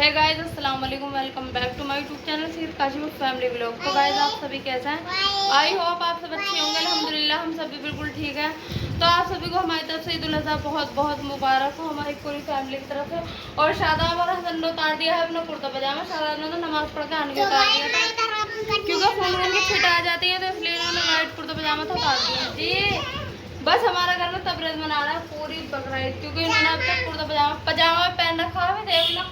हे guys, अस्सलाम वालेकुम, welcome back to my YouTube channel सिर्फ काशिफ फैमिली व्लॉग। तो गाइस, आप सभी कैसे हैं? आई होप आप सब अच्छे होंगे। अल्हम्दुलिल्लाह हम सभी बिल्कुल ठीक है। तो आप सभी को हमारी तरफ से ईद उल अज़हा बहुत बहुत मुबारक हो, हमारी पूरी फैमिली की तरफ से। और शादाब और हसन ने उतार दिया है अपना कुर्ता पजामा। शादाब ने तो नमाज पढ़ के आने के उतार दिया था, क्योंकि फोन की छिट आ जाती है, तो इसलिए इन्होंने वाइट कुर्ता पजामा तो उतार दिया जी। बस हमारा घर में तबरेज मना रहा है पूरी बकरीद, क्योंकि इन्होंने अब तक कुर्ता पजामा पहन रखा है। देख लो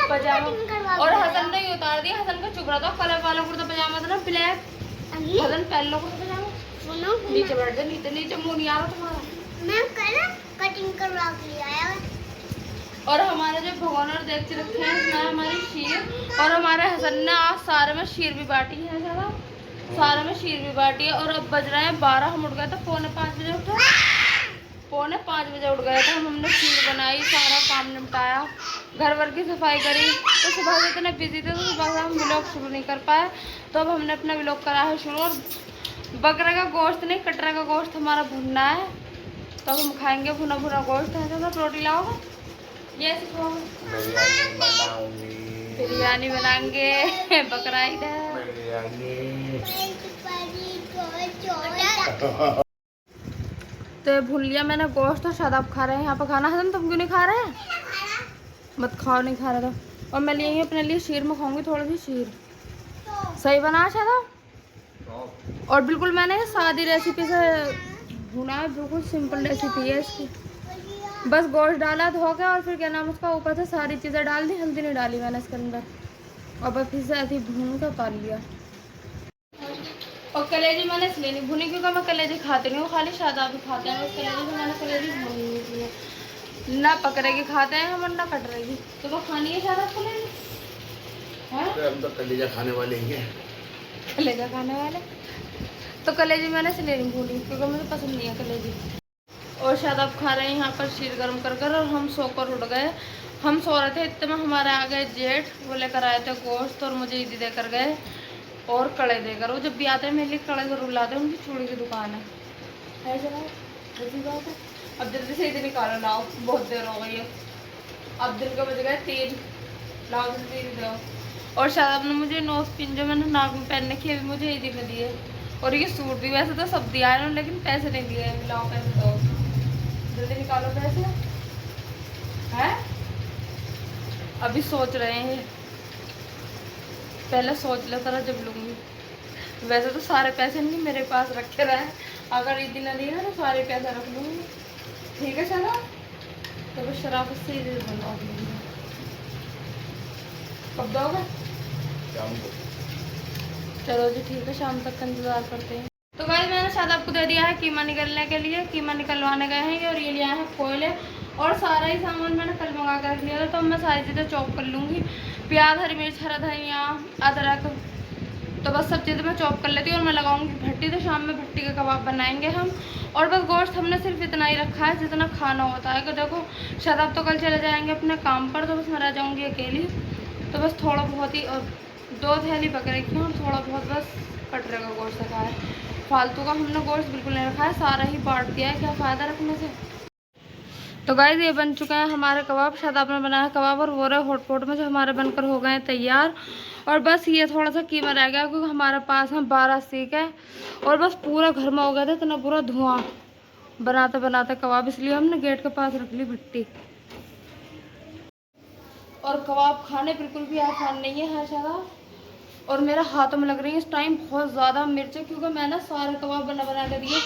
पजामा। और हसन ने ही उतार दिया। हसन का चुप रहा था, कलर वाला कुर्ता पजामा था ना, ब्लैक। हसन पहन लो कुर्ता पजामा। नीचे बैठ जा, नीचे नीचे मुंह नहीं आ रहा तुम्हारा। मैं कटिंग करवा के आया। और हमारे जो भगवान देख रखे हैं इसमें हमारी शीर, और हमारे हसन ने आज सारे में शीर भी बांटी है। ज़्यादा सारे में शीर भी बांटी है। और अब बज रहे हैं 12। हम उठ गए थे पौने 5 बजे उठे, पौने 5 बजे उठ गए थे। हमने खीर बनाई, सारा काम निपटाया, घर वर की सफाई करी। तो सुबह से इतने बिजी थे तो सुबह से हम व्लॉग शुरू नहीं कर पाए। तो अब हमने अपना व्लॉग करा है शुरू। और बकरे का गोश्त नहीं, कटरा का गोश्त हमारा भुनना है, तो हम खाएंगे भुना भुना गोश्त है। तो रोटी लाओगे, ये बिरयानी बनाएंगे। बकरा ईद है। तो भूल लिया मैंने गोश्त। तो शादाब खा रहे हैं यहाँ पर खाना। हसन तुम क्यों नहीं खा रहे हैं? मत खाओ, नहीं खा रहे तो। और मैं लिए अपने लिए शीर में खाऊंगी, थोड़ी सी शीर। सही बना शादाब। और बिल्कुल मैंने सादी रेसिपी से भुना है, बिल्कुल सिंपल रेसिपी है इसकी। बस गोश्त डाला धो के, और फिर क्या नाम उसका ऊपर से सारी चीज़ें डाल दी, हल्दी नहीं डाली मैंने इसके अंदर। और बस फिर से ऐसे ही भून कर उतार लिया। और कलेजी मैंने इसलिए नहीं भुनी क्योंकि मैं कलेजी खाती नहीं हूँ, खाली शादाब भी खाते हैं। बस कलेजी तो मैंने कलेजी भुनी नहीं है, ना पकड़े की खाते हैं हम, ना कटरेगी। तो वो खानी है शादाब कलेजी? हम तो कलेजा खाने वाले हैं। कलेजा खाने वाले। तो कलेजी मैंने इसलिए नहीं भूनी क्योंकि मुझे पसंद नहीं है कलेजी। और शादाब खा रहे हैं यहाँ पर शीर गर्म कर कर। और हम सोकर उठ गए। हम सो रहे थे, इतने में हमारे आ गए जेठ। वो लेकर आए थे गोश्त, और मुझे ईदी देकर गए और कड़े देकर। वो जब भी आते हैं मेरे लिए कड़े जरूर लाते हैं, उनकी चूड़ी की दुकान है जरा ऐसी बात है। अब जल्दी से ईदी निकालो, लाओ, बहुत देर हो गई है। अब दिन के बज गए 3, लाओ जल्दी ईदी दो। और शादाब ने मुझे नोज पिन जो मैंने नाक में पहनने की भी मुझे ईदी में दिए। और ये सूट भी वैसे तो सब दिया है, लेकिन पैसे नहीं दिए। लाओ पैसे दो, जल्दी निकालो पैसे। हैं अभी सोच रहे हैं, पहले सोच लो तरह जब लूँगी। वैसे तो सारे पैसे नहीं मेरे पास रखे रहे हैं, अगर ईदी ना दी ना तो सारे पैसे रख लूँगी। ठीक है चलो, तो बस शराफत से ईदी बनवा दूँगी। कब दोगे? शाम को। चलो जी ठीक है, शाम तक का इंतज़ार करते हैं। तो गाइस, मैंने शादाब को दे दिया है कीमा निकलने के लिए। कीमा निकलवाने गए हैं, और ये लिया है कोयले। और सारा ही सामान मैंने कल मंगा कर रख लिया था, तो मैं सारी चीज़ें चॉप कर लूँगी। प्याज, हरी मिर्च, हरा धनिया, अदरक, तो बस सब चीज़ें मैं चॉप कर लेती हूँ। और मैं लगाऊंगी भट्टी, तो शाम में भट्टी के कबाब बनाएंगे हम। और बस गोश्त हमने सिर्फ इतना ही रखा है जितना खाना होता है। कि देखो शादाब तो कल चले जाएंगे अपने काम पर, तो बस मैं रह जाऊँगी अकेली। तो बस थोड़ा बहुत ही, और 2 थैली बकरे की, और थोड़ा बहुत बस कटरे का गोश्त रखा है। फालतू का हमने गोश्त बिल्कुल नहीं रखा है, सारा ही बांट दिया है। क्या फ़ायदा रखने से। तो गाइस, ये बन चुके हैं हमारे कबाब। शादाब ने बनाया कबाब, और वो रहे हॉटपॉट में जो हमारे बनकर हो गए हैं तैयार। और बस ये थोड़ा सा कीमा रह गया, क्योंकि हमारे पास में 12 सीख है। और बस पूरा घर में हो गया था इतना पूरा धुआं बनाते बनाते कबाब, इसलिए हमने गेट के पास रख ली भट्टी। और कबाब खाने बिल्कुल भी आसान नहीं है शादाब। और मेरे हाथों में लग रही है इस टाइम बहुत ज़्यादा मिर्चें, क्योंकि मैंने सारे कबाब बना के दिए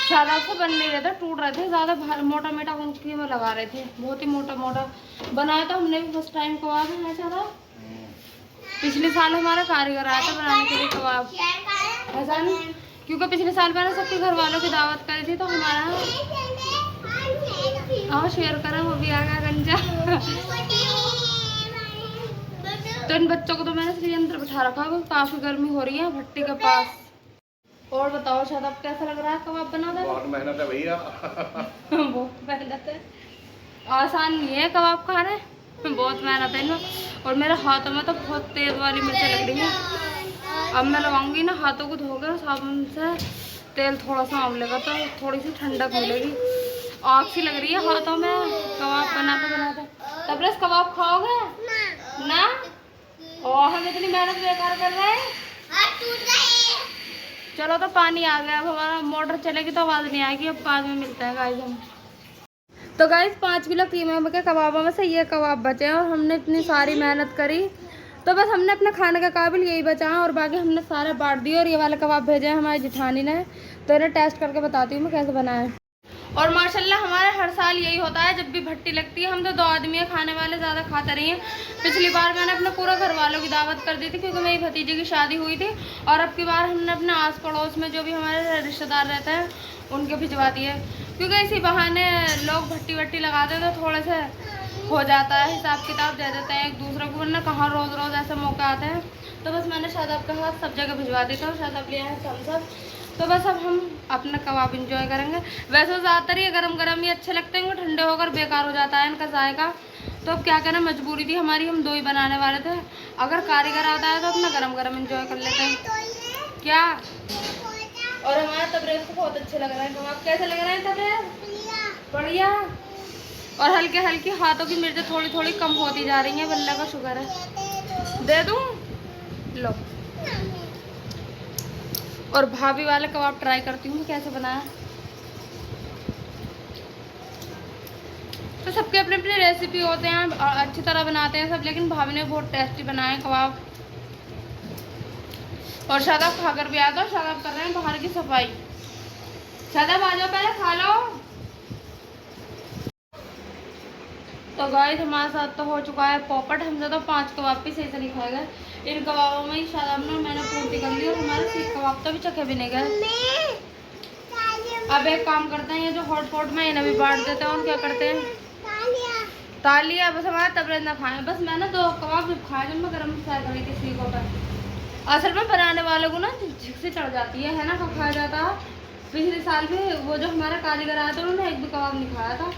शादाब से बन नहीं रहे थे, टूट रहे थे, ज़्यादा मोटा मोटा उनकी में लगा रहे थे। बहुत ही मोटा मोटा बनाया था हमने भी फर्स्ट टाइम कबाब है शादाब। पिछले साल हमारा कारीगर आया था बनाने के लिए कबाब, ऐसा नहीं, क्योंकि पिछले साल मैंने सबके घर वालों की दावत करी थी। तो हमारा शेयर करें, वो भी आ गया गंजा। तो इन बच्चों को तो मैंने इसलिए अंदर बिठा रखा है, काफ़ी गर्मी हो रही है भट्टी के पास। और बताओ शादाब, कैसा लग रहा है कबाब बनाना? बहुत मेहनत है भैया। बहुत मेहनत है, आसान नहीं है कबाब खाने, बहुत मेहनत है इनमें। और मेरे हाथों में तो बहुत तेज़ वाली मिर्चें लग रही हैं। अब मैं लगाऊंगी ना, हाथों को धोकर साबुन से तेल थोड़ा सा आंवलेगा, तो थोड़ी सी ठंडक मिलेगी। आग सी लग रही है हाथों में कबाब बनाते बनाते। तबरेज कबाब खाओगे ना? और हम इतनी मेहनत बेकार कर रहे हैं। चलो तो पानी आ गया, अब हमारा मोटर चलेगी तो आवाज़ नहीं आएगी। अब बाद में मिलते हैं गाइस हम। तो गाइस 5 किलो कीमा के कबाबों में से ये कबाब बचे हैं और हमने इतनी सारी मेहनत करी तो बस हमने अपने खाने के काबिल यही बचा है और बाकी हमने सारे बांट दिए। और ये वाले कबाब भेजे हैं हमारी जिठानी ने, तो इन्हें टेस्ट करके बताती हूँ मैं कैसे बनाए। और माशाल्लाह हमारे हर साल यही होता है, जब भी भट्टी लगती है हम तो 2 आदमी है खाने वाले, ज़्यादा खाते नहीं हैं। पिछली बार मैंने अपने पूरे घर वालों की दावत कर दी थी क्योंकि मेरी भतीजी की शादी हुई थी। और अब की बार हमने अपने आस पड़ोस में जो भी हमारे रिश्तेदार रहते हैं उनके भिजवा दिए, क्योंकि इसी बहाने लोग भट्टी वट्टी लगाते हैं तो थोड़े से हो जाता है, हिसाब किताब दे देते हैं एक दूसरे को, वरना कहाँ रोज़ रोज़ ऐसे मौके आते हैं। तो बस मैंने शादाब के साथ सब जगह भिजवा दी थी और शादाब लिया है थम्स। तो बस अब हम अपना कबाब इंजॉय करेंगे। वैसे ज़्यादातर ये गरम गरम ही अच्छे लगते हैं, ठंडे होकर बेकार हो जाता है इनका जायका। तो अब क्या कहना, मजबूरी थी हमारी, हम 2 ही बनाने वाले थे। अगर कारीगर आता है तो अपना गरम गरम इंजॉय कर लेते हैं क्या। और हमारा तबरेज़ को बहुत अच्छे लग रहे हैं कबाब। कैसे लग रहे हैं तबरेज़? बढ़िया। और हल्के हल्की हाथों की मिर्च थोड़ी थोड़ी कम होती जा रही है, बल्ला का शुगर है। दे दूँ? लो। और भाभी वाले कबाब ट्राई करती हूँ कैसे बनाया। तो सबके अपने अपने रेसिपी होते हैं, अच्छी तरह बनाते हैं सब, लेकिन भाभी ने बहुत टेस्टी बनाए कबाब। और शादाब खाकर भी आया था, शादाब कर रहे हैं बाहर की सफाई। शादाब आ जाओ पहले खा लो। तो गाइस हमारे साथ तो हो चुका है पोपट। हमसे तो 5 कबाब भी सही से नहीं खाए गए। इन कबाबों में ही शादाब ने मैंने पूर्ति कर ली और हमारे 6 कबाब तो भी चखे भी नहीं गए। अब एक काम करते हैं, ये जो हॉटपॉट में इन्हें भी बांट देते हैं और क्या करते हैं, तालिया। बस हमारा तबरेज़ ना खाएं। बस मैंने 2 कबाब खाए जब मैं गर्म फ्राई करी थी सीखों पर। असल में बनाने वालों को ना झिक से चढ़ जाती है ना, खाया जाता है। पिछले साल भी वो जो हमारा कारीगर आया था उन्होंने एक भी कबाब नहीं खाया था।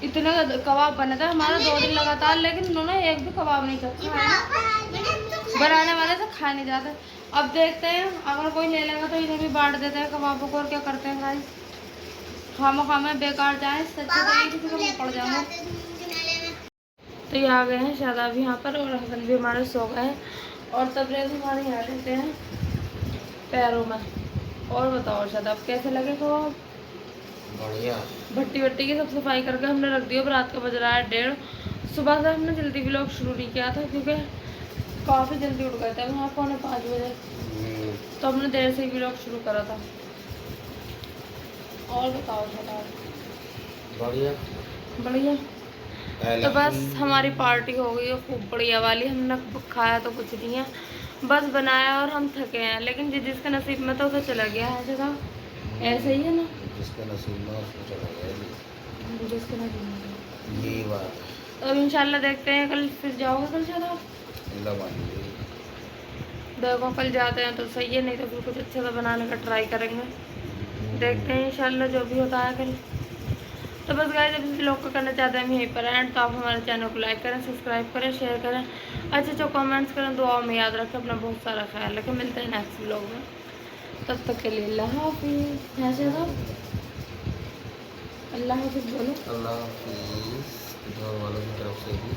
इतने कबाब बने थे हमारा 2 दिन लगातार, लेकिन उन्होंने एक भी कबाब नहीं खाया। बनाने वाले से खा नहीं जाते। अब देखते हैं अगर कोई ले लेगा तो इन्हें भी बांट देते हैं कबाबों को। और क्या करते हैं भाई, खामा बेकार जाए, सच्चे तो ये किसी को नहीं पड़ जाएंगे। तो ये आ गए हैं शादाब यहाँ पर और हसन भी हमारे सो गए हैं और तबरेज़ हमारे यहाँ रहते हैं पैरों में। और बताओ शादाब कैसे लगे कबाब? बढ़िया। भट्टी वट्टी की सब सफाई करके हमने रख दी। अब रात का बज रहा है 1:30। सुबह से हमने जल्दी व्लॉग शुरू नहीं किया था क्योंकि काफ़ी जल्दी उठ गए थे, वहाँ 4:45 बजे, तो हमने देर से ही व्लॉग शुरू करा था। और बताओ शादाब? बढ़िया बढ़िया। तो बस हमारी पार्टी हो गई है खूब बढ़िया वाली। हमने खाया तो कुछ नहीं है, बस बनाया और हम थके हैं, लेकिन जिसके नसीब में तो उसे चला गया है जगह, ऐसे ही है ना, जिसके नसीब में उसको चला गया, जिसके नसीब में। यही बात है। तो अब इंशाल्लाह देखते हैं, कल फिर जाओगे कल शादाब? देखो कल जाते हैं तो सही है, नहीं तो फिर कुछ अच्छा सा बनाने का ट्राई करेंगे। देखते हैं इंशाल्लाह जो भी होता है कल। तो बस गाइस जब इस ब्लॉग को करना चाहते हैं हम यहीं पर एंड, तो आप हमारे चैनल को लाइक करें, सब्सक्राइब करें, शेयर करें, अच्छे कमेंट्स करें, दुआओं में याद रखें, अपना बहुत सारा ख्याल रखें। मिलते हैं नेक्स्ट ब्लॉग में, तब तक के लिए अल्लाह हाफिज़। ऐसे तो अल्लाह हाफिज़ बोलो। अल्लाह हाफिज़। घर वालों की तरफ से भी